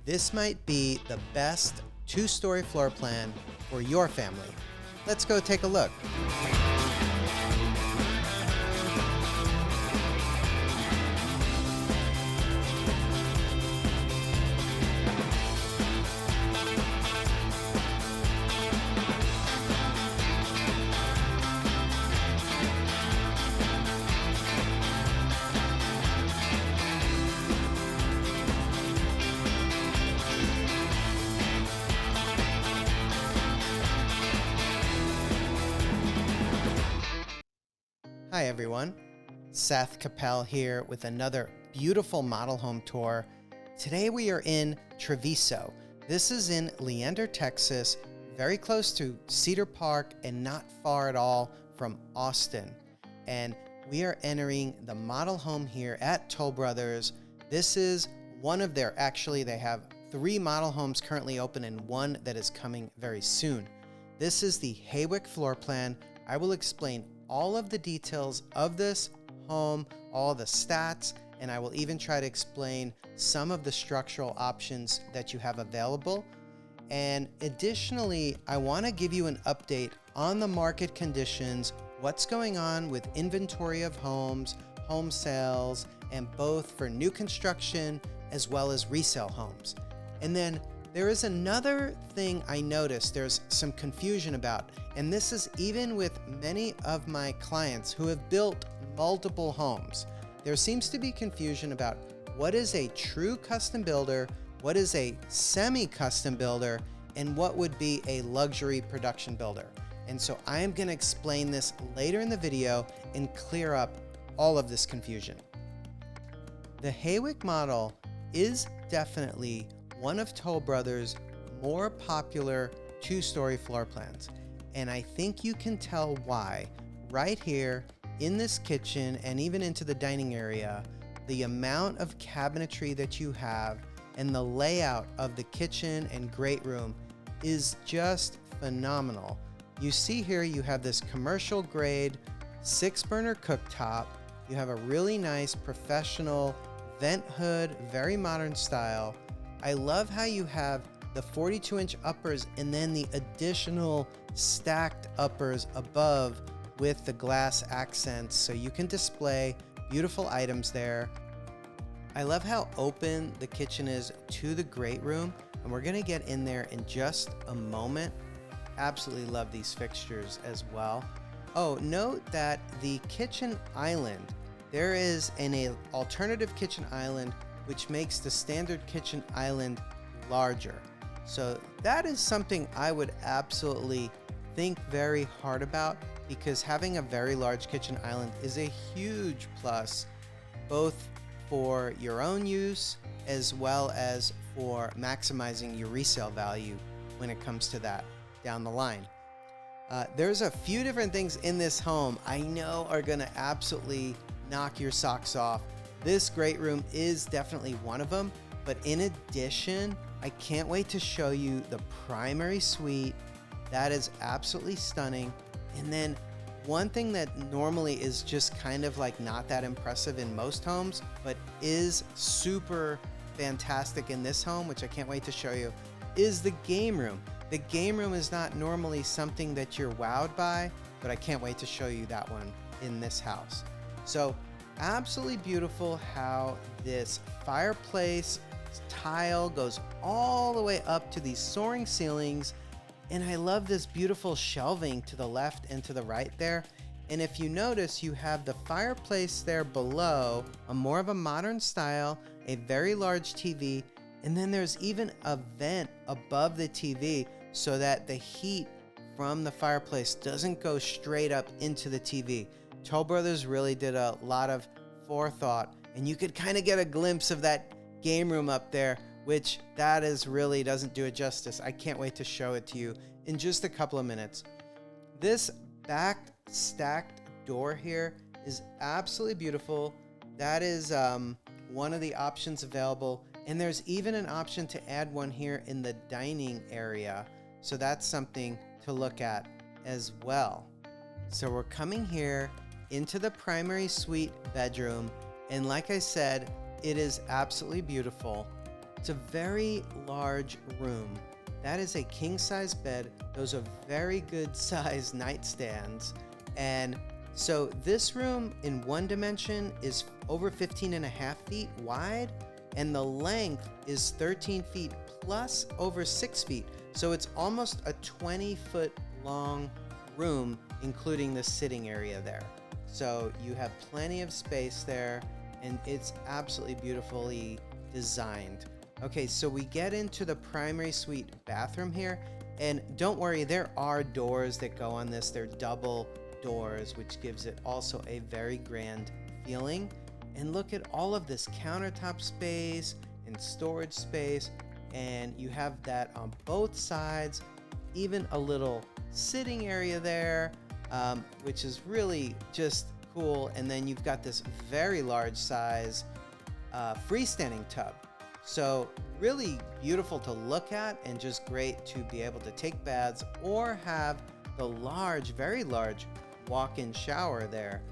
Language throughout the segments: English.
This might be the best two-story floor plan for your family. Let's go take a look. Hi everyone, Seth Koppel here with another beautiful model home tour. Today we are in Travisso. This is in Leander, Texas, very close to Cedar Park and not far at all from Austin. And we are entering the model home here at Toll Brothers. This is one of their, actually they have 3 model homes currently open and one that is coming very soon. This is the Haywick floor plan. I will explain all of the details of this home, all the stats, and I will even try to explain some of the structural options that you have available. And additionally, I want to give you an update on the market conditions, what's going on with inventory of homes, home sales, and both for new construction as well as resale homes. And then there is another thing I noticed there's some confusion about, and this is even with many of my clients who have built multiple homes. There seems to be confusion about what is a true custom builder, what is a semi-custom builder, and what would be a luxury production builder. And so I am going to explain this later in the video and clear up all of this confusion. The Haywick model is definitely one of Toll Brothers' more popular two-story floor plans. And I think you can tell why right here in this kitchen and even into the dining area, the amount of cabinetry that you have and the layout of the kitchen and great room is just phenomenal. You see here you have this commercial grade 6-burner cooktop. You have a really nice professional vent hood, very modern style. I love how you have the 42-inch uppers and then the additional stacked uppers above with the glass accents so you can display beautiful items there. I love how open the kitchen is to the great room, and we're gonna get in there in just a moment. Absolutely love these fixtures as well. Oh, note that the kitchen island, there is an alternative kitchen island which makes the standard kitchen island larger. So that is something I would absolutely think very hard about, because having a very large kitchen island is a huge plus, both for your own use as well as for maximizing your resale value when it comes to that down the line. There's a few different things in this home I know are gonna absolutely knock your socks off. This great room is definitely one of them, but in addition, I can't wait to show you the primary suite. That is absolutely stunning. And then one thing that normally is just kind of like not that impressive in most homes, but is super fantastic in this home, which I can't wait to show you, is the game room. The game room is not normally something that you're wowed by, but I can't wait to show you that one in this house. So absolutely beautiful how this fireplace tile goes all the way up to these soaring ceilings. And I love this beautiful shelving to the left and to the right there. And if you notice, you have the fireplace there below, a more of a modern style, a very large TV. And then there's even a vent above the TV so that the heat from the fireplace doesn't go straight up into the TV. Toll Brothers really did a lot of forethought, and you could kind of get a glimpse of that game room up there, which that is really doesn't do it justice. I can't wait to show it to you in just a couple of minutes. This back stacked door here is absolutely beautiful. That is one of the options available, and there's even an option to add one here in the dining area, so that's something to look at as well. So we're coming here into the primary suite bedroom, and like I said, it is absolutely beautiful. It's a very large room. That is a king-size bed. Those are very good size nightstands. And so this room in one dimension is over 15 and a half feet wide, and the length is 13 feet plus over 6 feet. So it's almost a 20-foot long room, including the sitting area there. So you have plenty of space there, and it's absolutely beautifully designed. Okay, so we get into the primary suite bathroom here, and don't worry, there are doors that go on this. They're double doors, which gives it also a very grand feeling. And look at all of this countertop space and storage space, and you have that on both sides, even a little sitting area there, which is really just cool. And then you've got this very large size freestanding tub. So really beautiful to look at, and just great to be able to take baths or have the large, very large walk-in shower there.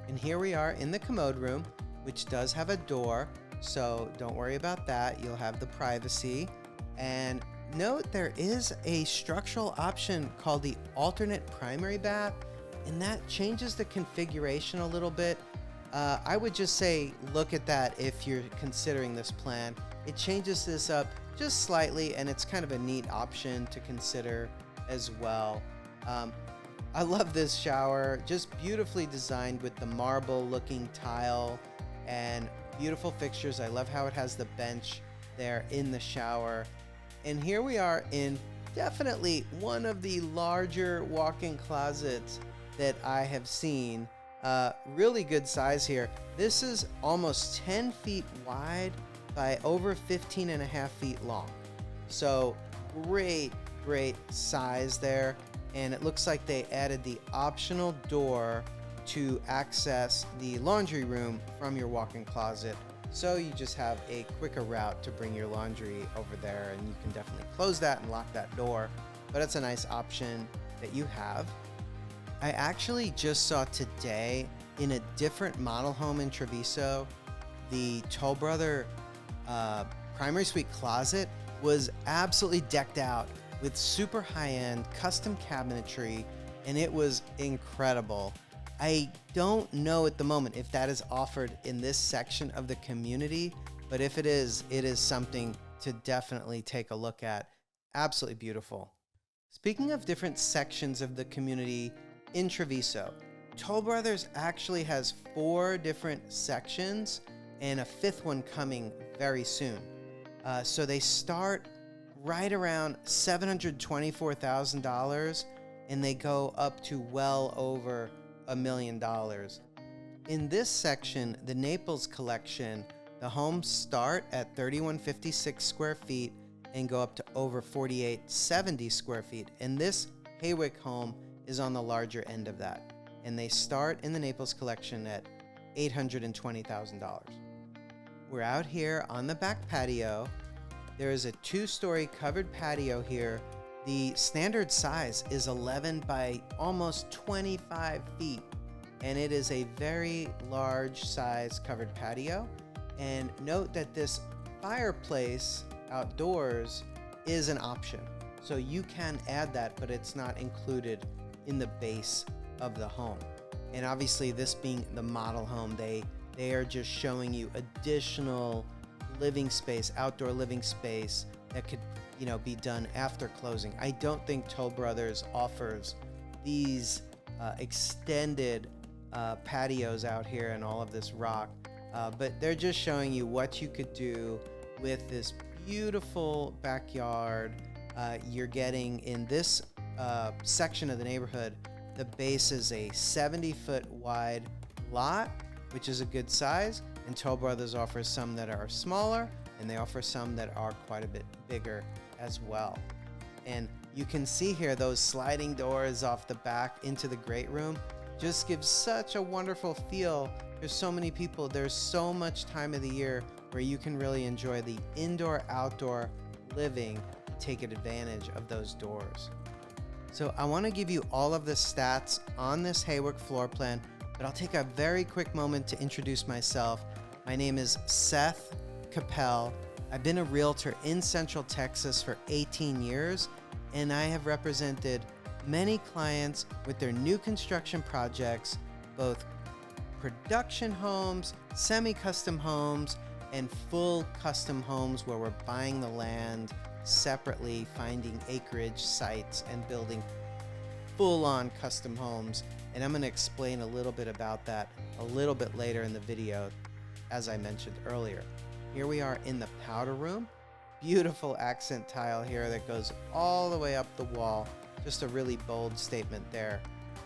And here we are in the commode room, which does have a door, so don't worry about that. You'll have the privacy. And note there is a structural option called the alternate primary bath, and that changes the configuration a little bit. I would just say look at that if you're considering this plan. It changes this up just slightly, and it's kind of a neat option to consider as well. I love this shower, just beautifully designed with the marble looking tile and beautiful fixtures. I love how it has the bench there in the shower. And here we are in definitely one of the larger walk-in closets that I have seen. Really good size here. This is almost 10 feet wide by over 15 and a half feet long. So great size there. And it looks like they added the optional door to access the laundry room from your walk-in closet. So you just have a quicker route to bring your laundry over there, and you can definitely close that and lock that door. But it's a nice option that you have. I actually just saw today in a different model home in Travisso, the Toll Brother primary suite closet was absolutely decked out with super high-end custom cabinetry, and it was incredible. I don't know at the moment if that is offered in this section of the community, but if it is something to definitely take a look at. Absolutely beautiful. Speaking of different sections of the community in Travisso, Toll Brothers actually has 4 different sections and a 5th one coming very soon. So they start right around $724,000, and they go up to well over $1 million. In this section, the Naples collection, the homes start at 3,156 square feet and go up to over 4,870 square feet. And this Haywick home is on the larger end of that. And they start in the Naples collection at $820,000. We're out here on the back patio. There is a 2-story covered patio here. The standard size is 11 by almost 25 feet, and it is a very large size covered patio. And note that this fireplace outdoors is an option. So you can add that, but it's not included in the base of the home. And obviously, this being the model home, they are just showing you additional living space, outdoor living space that could, be done after closing. I don't think Toll Brothers offers these extended patios out here and all of this rock, but they're just showing you what you could do with this beautiful backyard. You're getting in this section of the neighborhood, the base is a 70-foot wide lot, which is a good size. And Toll Brothers offers some that are smaller, and they offer some that are quite a bit bigger as well. And you can see here those sliding doors off the back into the great room just gives such a wonderful feel. There's so many people, there's so much time of the year where you can really enjoy the indoor-outdoor living, take advantage of those doors. So I want to give you all of the stats on this Haywick floor plan, but I'll take a very quick moment to introduce myself. My name is Seth Koppel. I've been a realtor in Central Texas for 18 years, and I have represented many clients with their new construction projects, both production homes, semi-custom homes, and full custom homes where we're buying the land separately, finding acreage sites, and building full-on custom homes. And I'm going to explain a little bit about that a little bit later in the video, as I mentioned earlier. Here we are in the powder room. Beautiful accent tile here that goes all the way up the wall. Just a really bold statement there.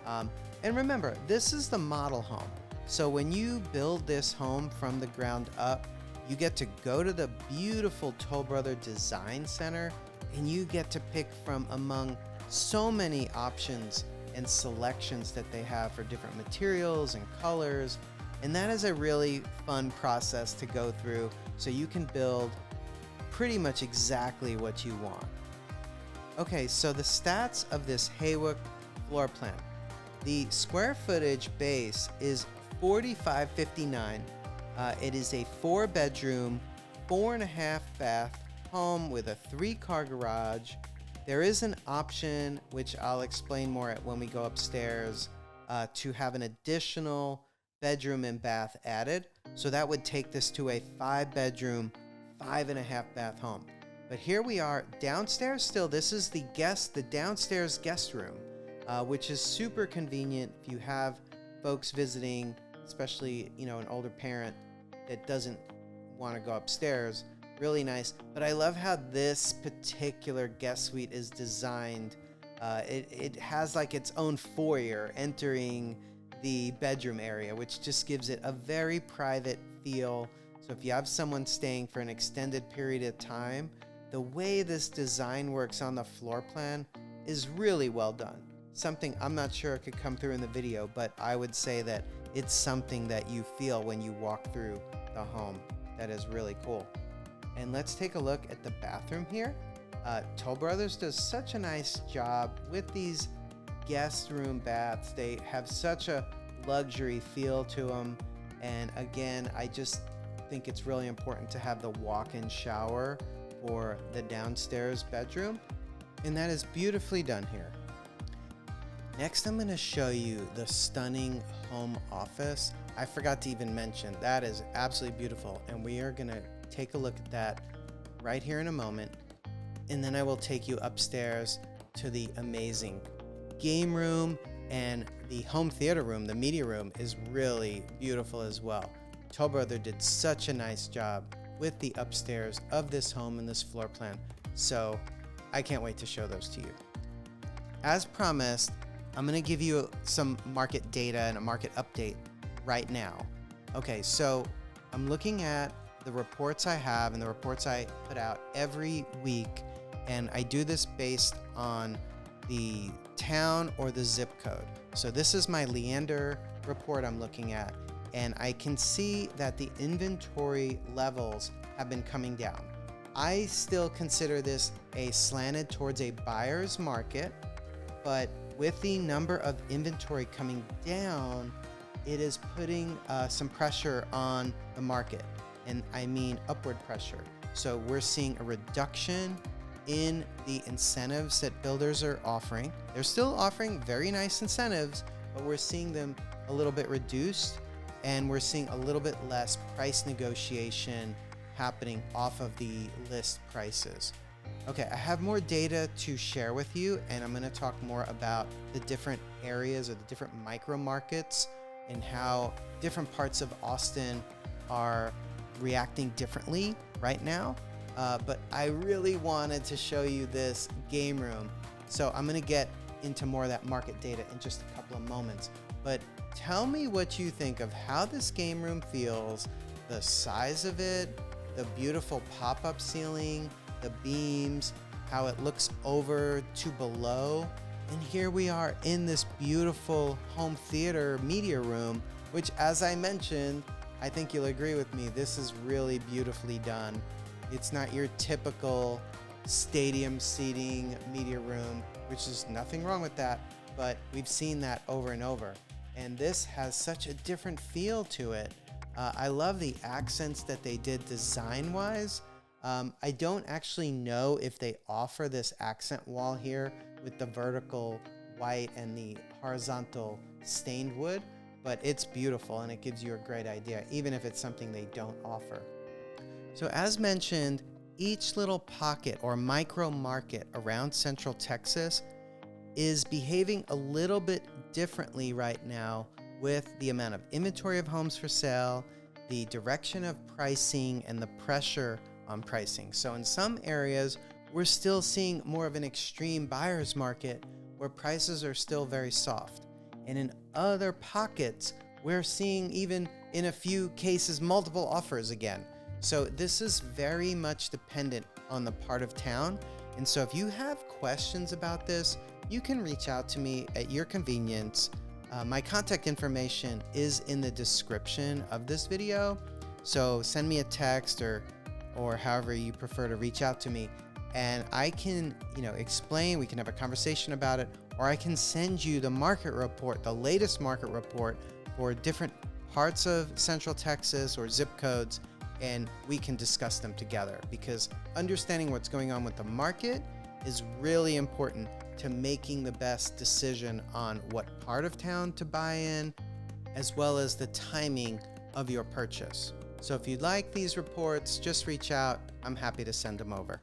And remember, this is the model home. So when you build this home from the ground up, you get to go to the beautiful Toll Brother Design Center, and you get to pick from among so many options and selections that they have for different materials and colors. And that is a really fun process to go through, so you can build pretty much exactly what you want. Okay, so the stats of this Haywick floor plan. The square footage base is 4,559. It is a 4-bedroom, 4.5 bath home with a 3-car garage. There is an option, which I'll explain more when we go upstairs, to have an additional bedroom and bath added. So that would take this to a 5-bedroom, 5.5 bath home. But here we are downstairs still. This is the downstairs guest room, which is super convenient if you have folks visiting, especially, an older parent that doesn't want to go upstairs. Really nice. But I love how this particular guest suite is designed. It has like its own foyer entering the bedroom area, which just gives it a very private feel. So if you have someone staying for an extended period of time, the way this design works on the floor plan is really well done. Something I'm not sure it could come through in the video, but I would say that it's something that you feel when you walk through the home. That is really cool. And let's take a look at the bathroom here. Toll Brothers does such a nice job with these guest room baths. They have such a luxury feel to them. And again, I just think it's really important to have the walk-in shower for the downstairs bedroom. And that is beautifully done here. Next, I'm going to show you the stunning home office. I forgot to even mention, that is absolutely beautiful. And we are going to take a look at that right here in a moment. And then I will take you upstairs to the amazing game room, and the home theater room, the media room, is really beautiful as well. Toll Brother did such a nice job with the upstairs of this home and this floor plan. So I can't wait to show those to you. As promised, I'm going to give you some market data and a market update right now. Okay, so I'm looking at the reports I have and the reports I put out every week, and I do this based on the town or the zip code. So this is my Leander report I'm looking at, and I can see that the inventory levels have been coming down. I still consider this a slanted towards a buyer's market, but with the number of inventory coming down, it is putting some pressure on the market, and I mean upward pressure. So we're seeing a reduction in the incentives that builders are offering. They're still offering very nice incentives, but we're seeing them a little bit reduced, and we're seeing a little bit less price negotiation happening off of the list prices. Okay, I have more data to share with you, and I'm going to talk more about the different areas or the different micro markets and how different parts of Austin are reacting differently right now. But I really wanted to show you this game room. So I'm going to get into more of that market data in just a couple of moments. But tell me what you think of how this game room feels, the size of it, the beautiful pop-up ceiling, the beams, how it looks over to below. And here we are in this beautiful home theater media room, which, as I mentioned, I think you'll agree with me, this is really beautifully done. It's not your typical stadium seating media room, which is nothing wrong with that, but we've seen that over and over. And this has such a different feel to it. I love the accents that they did design-wise. I don't actually know if they offer this accent wall here with the vertical white and the horizontal stained wood, but it's beautiful and it gives you a great idea, even if it's something they don't offer. So as mentioned, each little pocket or micro market around Central Texas is behaving a little bit differently right now with the amount of inventory of homes for sale, the direction of pricing, and the pressure on pricing. So in some areas, we're still seeing more of an extreme buyer's market where prices are still very soft. And in other pockets, we're seeing, even in a few cases, multiple offers again. So this is very much dependent on the part of town. And so if you have questions about this, you can reach out to me at your convenience. My contact information is in the description of this video. So send me a text or however you prefer to reach out to me, and I can, explain, we can have a conversation about it, or I can send you the market report, the latest market report for different parts of Central Texas or zip codes, and we can discuss them together, because understanding what's going on with the market is really important to making the best decision on what part of town to buy in, as well as the timing of your purchase. So if you'd like these reports, just reach out. I'm happy to send them over.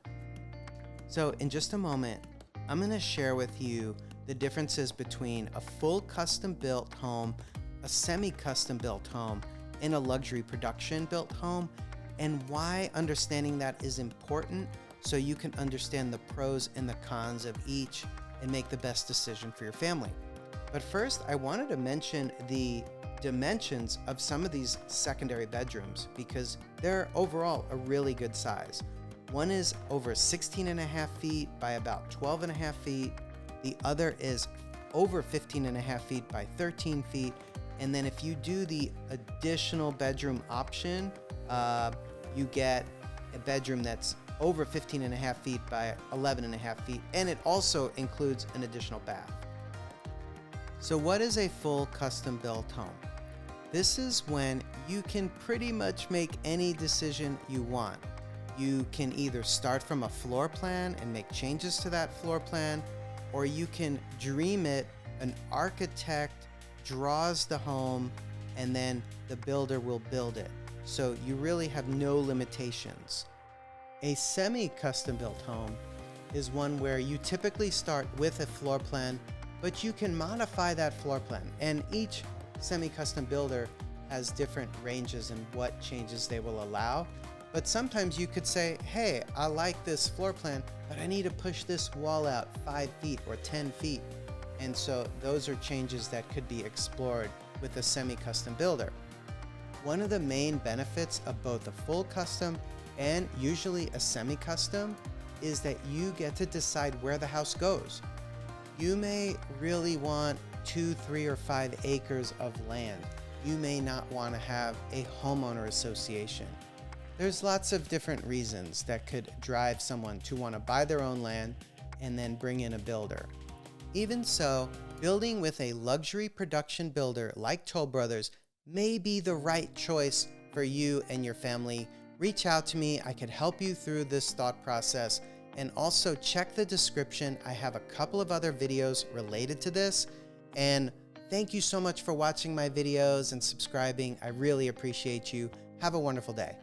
So in just a moment, I'm going to share with you the differences between a full custom built home, a semi-custom built home, and a luxury production built home, and why understanding that is important so you can understand the pros and the cons of each and make the best decision for your family. But first, I wanted to mention the dimensions of some of these secondary bedrooms because they're overall a really good size. One is over 16.5 feet by about 12.5 feet. The other is over 15.5 feet by 13 feet. And then if you do the additional bedroom option, you get a bedroom that's over 15.5 feet by 11.5 feet, and it also includes an additional bath. So what is a full custom built home? This is when you can pretty much make any decision you want. You can either start from a floor plan and make changes to that floor plan, or you can dream it. An architect draws the home and then the builder will build it. So you really have no limitations. A semi-custom built home is one where you typically start with a floor plan, but you can modify that floor plan. And each semi-custom builder has different ranges in what changes they will allow. But sometimes you could say, hey, I like this floor plan, but I need to push this wall out 5 feet or 10 feet. And so those are changes that could be explored with a semi-custom builder. One of the main benefits of both a full custom and usually a semi-custom is that you get to decide where the house goes. You may really want 2, 3, or 5 acres of land. You may not want to have a homeowner association. There's lots of different reasons that could drive someone to want to buy their own land and then bring in a builder. Even so, building with a luxury production builder like Toll Brothers may be the right choice for you and your family. Reach out to me. I could help you through this thought process. And also check the description. I have a couple of other videos related to this. And thank you so much for watching my videos and subscribing. I really appreciate you. Have a wonderful day.